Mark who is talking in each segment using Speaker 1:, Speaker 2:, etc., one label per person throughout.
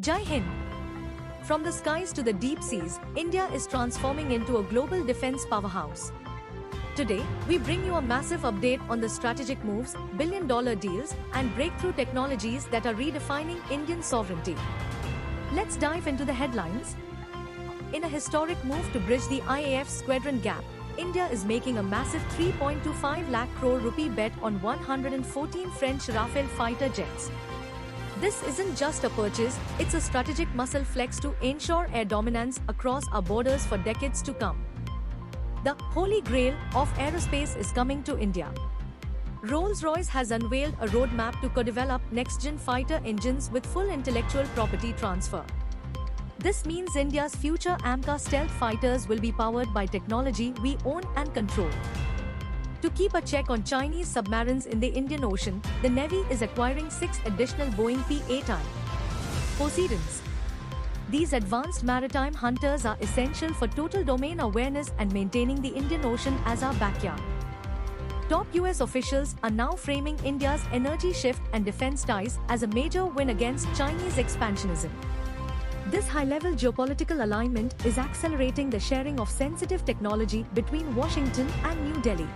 Speaker 1: Jai Hind. From the skies to the deep seas, India is transforming into a global defense powerhouse. Today, we bring you a massive update on the strategic moves, billion-dollar deals, and breakthrough technologies that are redefining Indian sovereignty. Let's dive into the headlines. In a historic move to bridge the IAF squadron gap, India is making a massive 3.25 lakh crore rupee bet on 114 French Rafale fighter jets. This isn't just a purchase, it's a strategic muscle flex to ensure air dominance across our borders for decades to come. The holy grail of aerospace is coming to India. Rolls-Royce has unveiled a roadmap to co-develop next-gen fighter engines with full intellectual property transfer. This means India's future AMCA stealth fighters will be powered by technology we own and control. To keep a check on Chinese submarines in the Indian Ocean, the Navy is acquiring 6 additional Boeing P-8I Poseidons. These advanced maritime hunters are essential for total domain awareness and maintaining the Indian Ocean as our backyard. Top US officials are now framing India's energy shift and defense ties as a major win against Chinese expansionism. This high-level geopolitical alignment is accelerating the sharing of sensitive technology between Washington and New Delhi.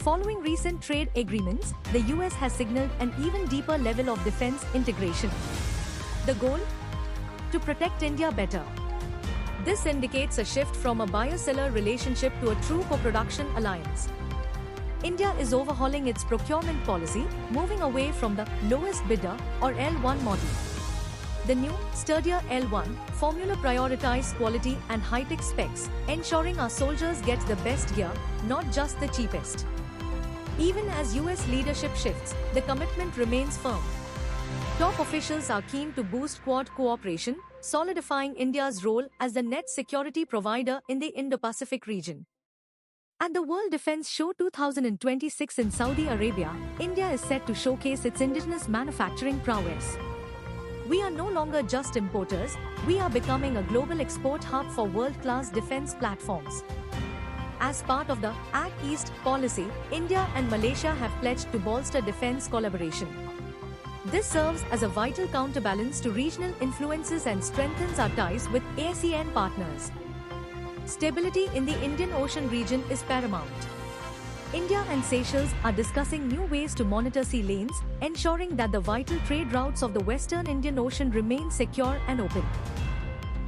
Speaker 1: Following recent trade agreements, the US has signaled an even deeper level of defense integration. The goal? To protect India better. This indicates a shift from a buyer-seller relationship to a true co-production alliance. India is overhauling its procurement policy, moving away from the lowest bidder or L1 model. The new, sturdier L1 formula prioritizes quality and high-tech specs, ensuring our soldiers get the best gear, not just the cheapest. Even as US leadership shifts, the commitment remains firm. Top officials are keen to boost Quad cooperation, solidifying India's role as the net security provider in the Indo-Pacific region. At the World Defense Show 2026 in Saudi Arabia, India is set to showcase its indigenous manufacturing prowess. We are no longer just importers, we are becoming a global export hub for world-class defense platforms. As part of the Act East policy, India and Malaysia have pledged to bolster defense collaboration. This serves as a vital counterbalance to regional influences and strengthens our ties with ASEAN partners. Stability in the Indian Ocean region is paramount. India and Seychelles are discussing new ways to monitor sea lanes, ensuring that the vital trade routes of the Western Indian Ocean remain secure and open.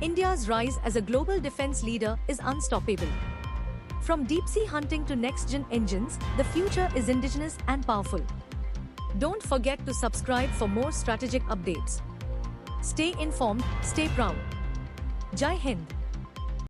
Speaker 1: India's rise as a global defense leader is unstoppable. From deep-sea hunting to next-gen engines, the future is indigenous and powerful. Don't forget to subscribe for more strategic updates. Stay informed, stay proud. Jai Hind.